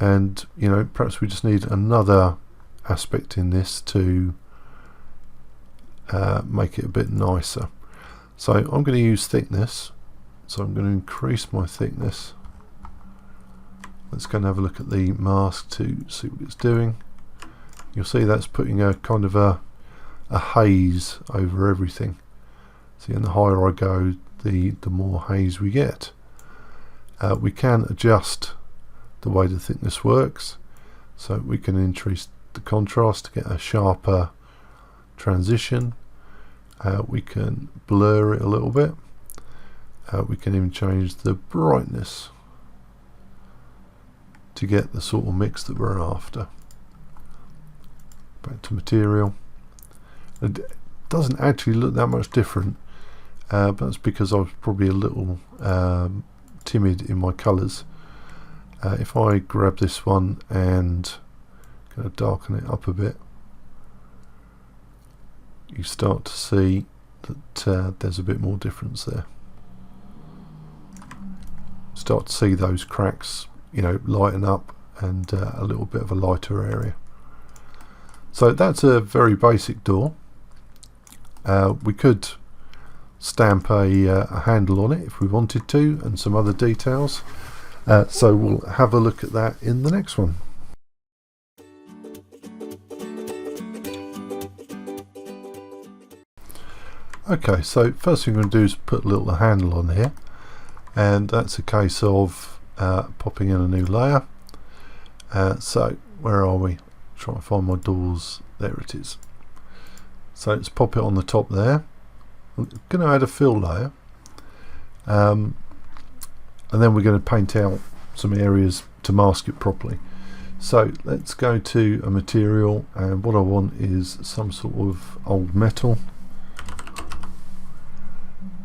and perhaps we just need another aspect in this to make it a bit nicer. So I'm going to use thickness, so I'm going to increase my thickness. Let's go and have a look at the mask to see what it's doing. You'll see that's putting a kind of a haze over everything. See, and the higher I go, the more haze we get. We can adjust the way the thickness works, so we can increase the contrast to get a sharper transition. We can blur it a little bit. We can even change the brightness to get the sort of mix that we're after. Back to material. It doesn't actually look that much different, but that's because I was probably a little timid in my colours. If I grab this one and kind of darken it up a bit, you start to see that there's a bit more difference there. Start to see those cracks, lighten up, and a little bit of a lighter area. So that's a very basic door. We could stamp a handle on it if we wanted to, and some other details. So we'll have a look at that in the next one. Okay, so first thing I'm going to do is put a little handle on here, and that's a case of popping in a new layer. So where are we? Trying to find my doors. There it is. So let's pop it on the top there. I'm going to add a fill layer, and then we're going to paint out some areas to mask it properly. So let's go to a material, and what I want is some sort of old metal.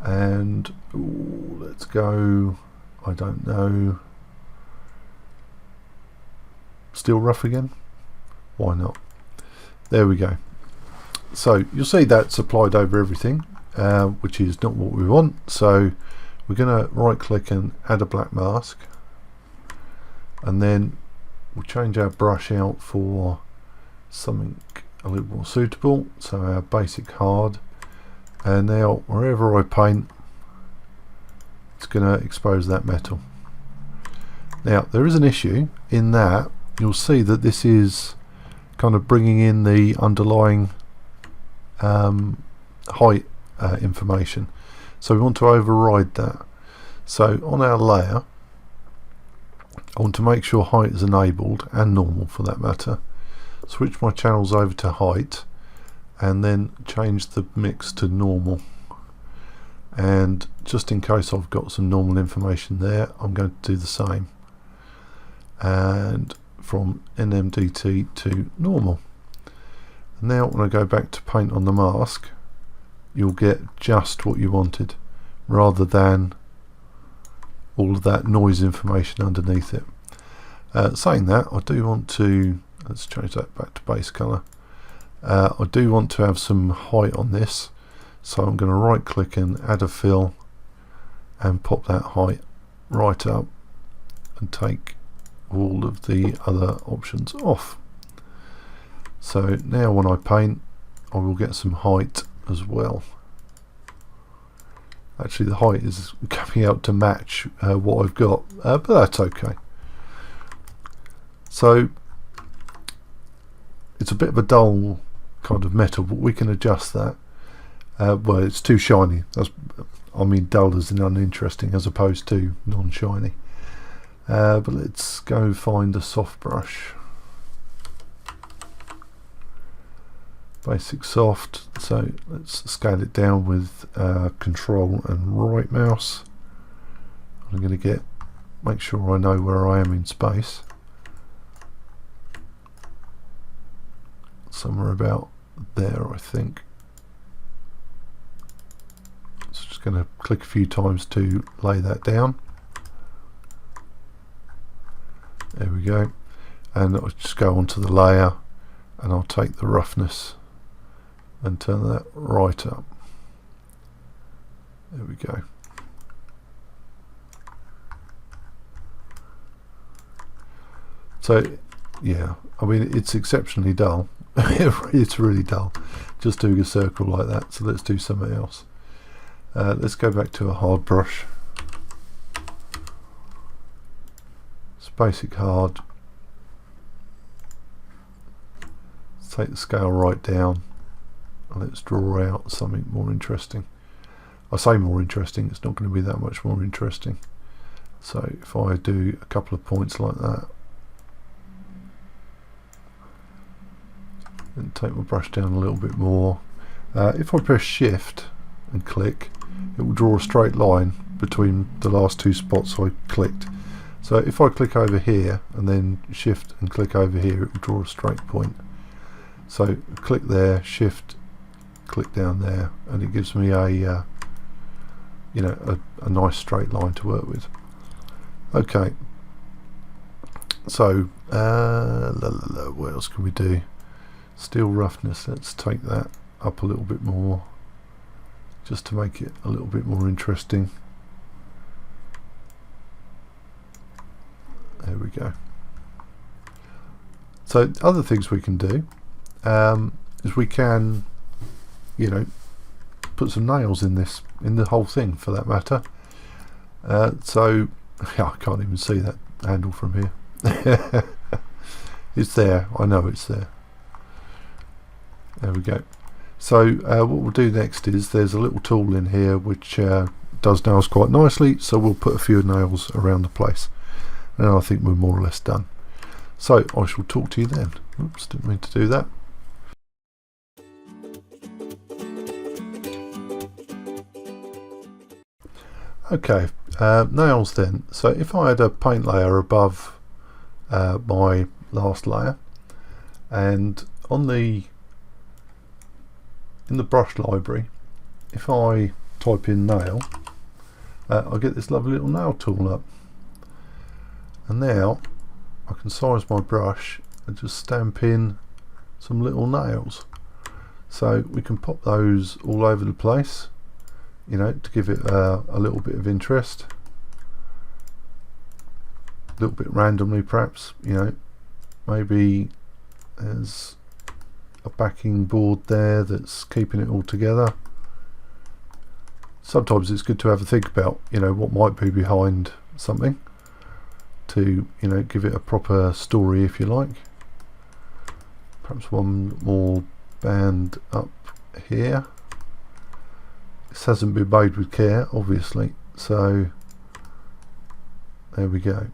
And let's go, I don't know, steel rough again. Why not? There we go. So you'll see that's applied over everything, which is not what we want. So we're going to right click and add a black mask, and then we'll change our brush out for something a little more suitable. So our basic hard, and now wherever I paint, it's going to expose that metal. Now there is an issue in that you'll see that this is kind of bringing in the underlying height information, so we want to override that. So on our layer, I want to make sure height is enabled, and normal for that matter. Switch my channels over to height, and then change the mix to normal. And just in case I've got some normal information there, I'm going to do the same, and from NMDT to normal. Now when I go back to paint on the mask, you'll get just what you wanted, rather than all of that noise information underneath it. Saying that, I do want to, let's change that back to base colour. I do want to have some height on this, so I'm going to right click and add a fill and pop that height right up, and take all of the other options off. So now when I paint, I will get some height as well. Actually the height is coming out to match what I've got, but that's okay. So it's a bit of a dull kind of metal, but we can adjust that. Well, it's too shiny. I mean dull as in uninteresting, as opposed to non-shiny. But let's go find a soft brush. Basic soft. So let's scale it down with control and right mouse. I'm going to get make sure I know where I am in space. Somewhere about there, I think. So just going to click a few times to lay that down. There we go. And I'll just go onto the layer, and I'll take the roughness and turn that right up. There we go. So yeah, I mean, it's exceptionally dull. It's really dull just doing a circle like that. So let's do something else. Let's go back to a hard brush. It's basic hard. Let's take the scale right down, and let's draw out something more interesting. I say more interesting, it's not going to be that much more interesting. So if I do a couple of points like that, and take my brush down a little bit more. If I press shift and click, it will draw a straight line between the last two spots I clicked. So if I click over here and then shift and click over here, it will draw a straight point. So click there, shift, click down there, and it gives me a you know, a nice straight line to work with. Okay, so what else can we do? Steel roughness, let's take that up a little bit more just to make it a little bit more interesting. There we go. So other things we can do is we can, you know, put some nails in this, in the whole thing for that matter. So yeah, I can't even see that handle from here. It's there, I know it's there. There we go. So what we'll do next is there's a little tool in here which does nails quite nicely, so we'll put a few nails around the place, and I think we're more or less done. So I shall talk to you then. Oops, didn't mean to do that. Okay, nails then. So if I had a paint layer above my last layer, and on in the brush library, if I type in nail, I get this lovely little nail tool up, and now I can size my brush and just stamp in some little nails. So we can pop those all over the place, you know, to give it a little bit of interest, a little bit randomly perhaps, you know, maybe there's a backing board there that's keeping it all together. Sometimes it's good to have a think about, you know, what might be behind something to, you know, give it a proper story if you like. Perhaps one more band up here. This hasn't been made with care, obviously, so there we go.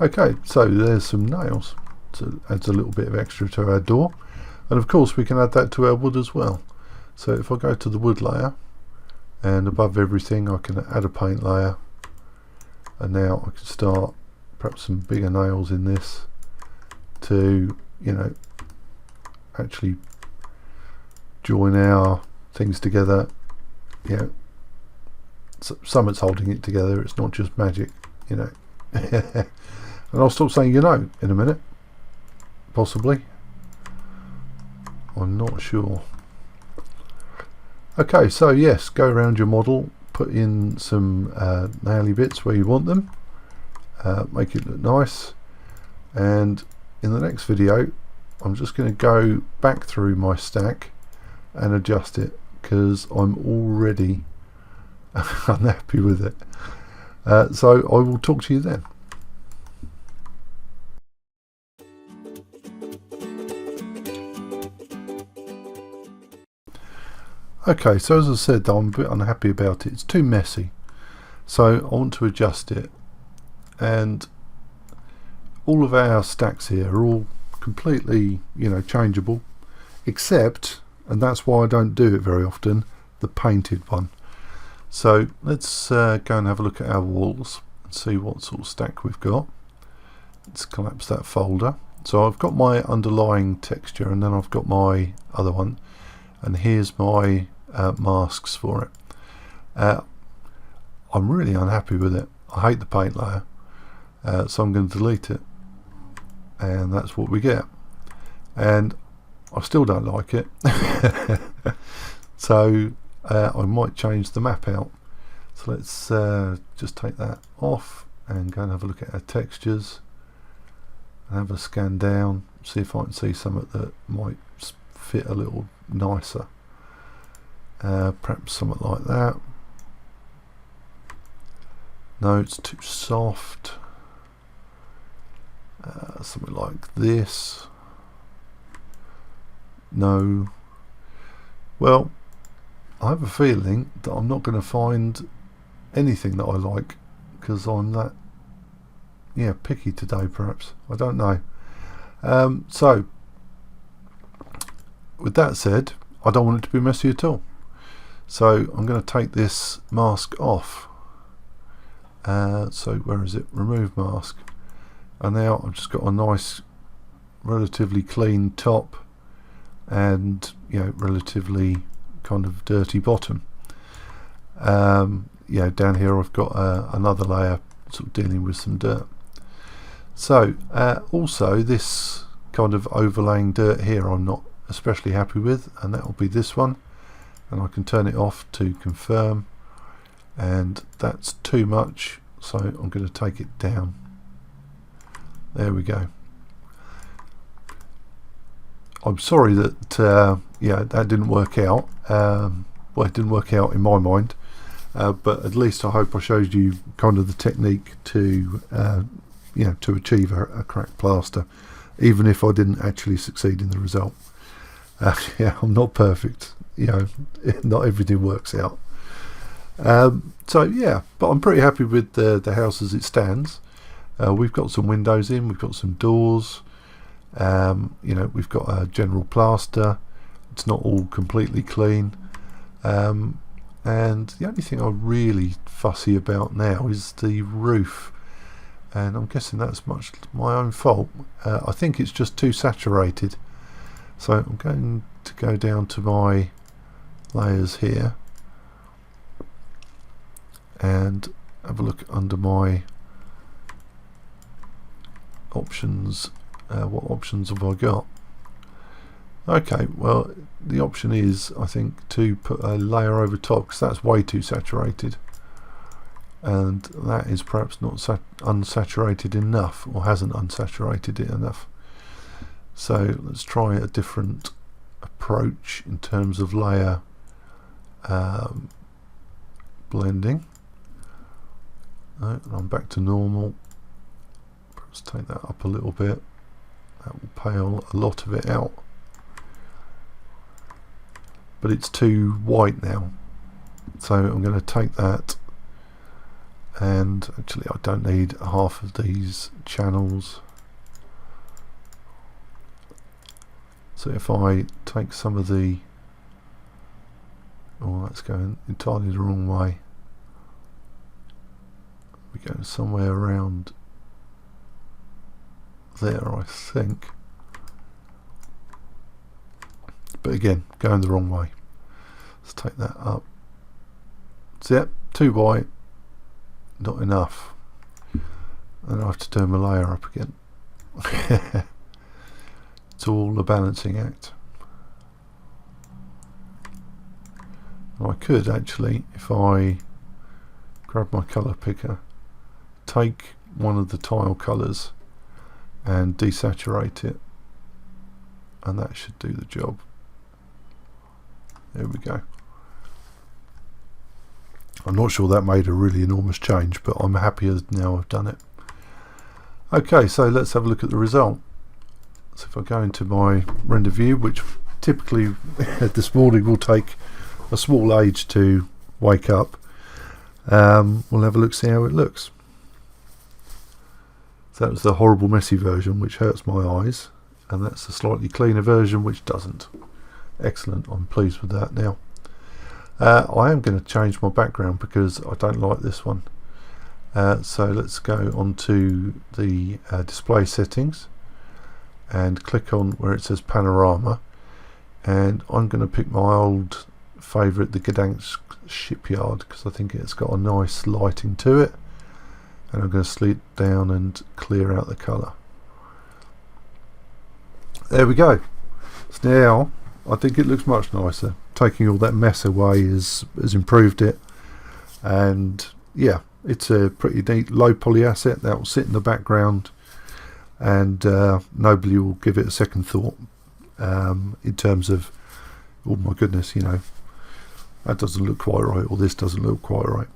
Okay, so there's some nails. So it adds a little bit of extra to our door, and of course we can add that to our wood as well. So if I go to the wood layer, and above everything I can add a paint layer, and now I can start perhaps some bigger nails in this to, you know, actually join our things together. You know, something's holding it together, it's not just magic, you know. And I'll stop saying you know in a minute. Possibly, I'm not sure. Okay, so yes, go around your model, put in some naily bits where you want them, make it look nice, and in the next video I'm just going to go back through my stack and adjust it, because I'm already unhappy with it. So I will talk to you then. Okay, so as I said, I'm a bit unhappy about it. It's too messy, so I want to adjust it. And all of our stacks here are all completely, you know, changeable, except, and that's why I don't do it very often, the painted one. So let's go and have a look at our walls and see what sort of stack we've got. Let's collapse that folder. So I've got my underlying texture, and then I've got my other one, and here's my masks for it. I'm really unhappy with it. I hate the paint layer, so I'm going to delete it, and that's what we get. And I still don't like it. So I might change the map out. So let's just take that off and go and have a look at our textures and have a scan down, see if I can see something that might fit a little nicer. Perhaps something like that. No, it's too soft. Something like this. No. Well, I have a feeling that I'm not going to find anything that I like, because I'm that picky today, perhaps. I don't know. So with that said, I don't want it to be messy at all. So I'm going to take this mask off. So where is it? Remove mask. And now I've just got a nice, relatively clean top, and relatively kind of dirty bottom. Down here I've got another layer sort of dealing with some dirt. So also this kind of overlaying dirt here I'm not especially happy with, and that will be this one, and I can turn it off to confirm, and that's too much, so I'm going to take it down. There we go. I'm sorry that that didn't work out. Well, it didn't work out in my mind, but at least I hope I showed you kind of the technique to to achieve a cracked plaster, even if I didn't actually succeed in the result. I'm not perfect. Not everything works out. So yeah, but I'm pretty happy with the house as it stands. We've got some windows in, we've got some doors. We've got a general plaster. It's not all completely clean, and the only thing I'm really fussy about now is the roof, and I'm guessing that's much my own fault. I think it's just too saturated, so I'm going to go down to my layers here and have a look under my options. What options have I got? Okay, well the option is, I think, to put a layer over top, because that's way too saturated, and that is perhaps not unsaturated enough, or hasn't unsaturated it enough. So let's try a different approach in terms of layer blending. And I'm back to normal. Let's take that up a little bit. That will pale a lot of it out, but it's too white now, so I'm going to take that, and actually I don't need half of these channels, so if I take some of the, that's going entirely the wrong way, we go somewhere around there, I think, but again going the wrong way. Let's take that up. So yep, too white, not enough, and I have to turn my layer up again. It's all a balancing act. And I could actually, if I grab my colour picker, take one of the tile colours and desaturate it, and that should do the job. There we go. I'm not sure that made a really enormous change, but I'm happy as now I've done it. Okay, so let's have a look at the result. So if I go into my render view, which typically this morning will take a small age to wake up, we'll have a look, see how it looks. So that was the horrible messy version, which hurts my eyes, and that's the slightly cleaner version, which doesn't. Excellent, I'm pleased with that now. I am going to change my background because I don't like this one. So let's go on to the display settings and click on where it says panorama, and I'm going to pick my old favourite, the Gdansk shipyard, because I think it's got a nice lighting to it, and I'm going to sleep down and clear out the colour. There we go. So now I think it looks much nicer. Taking all that mess away has improved it, and yeah, it's a pretty neat low poly asset that will sit in the background, and nobody will give it a second thought in terms of, oh my goodness, you know, that doesn't look quite right, or this doesn't look quite right.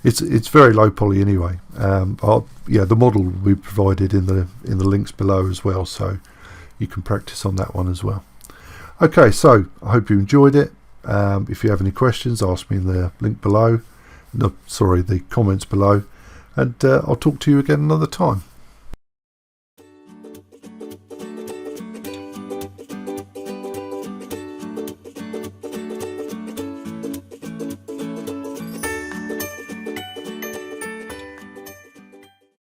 It's very low poly anyway. Yeah, the model will be provided in the links below as well, so you can practice on that one as well. Okay, so I hope you enjoyed it. If you have any questions, ask me in the link below. No, sorry, the comments below, and I'll talk to you again another time.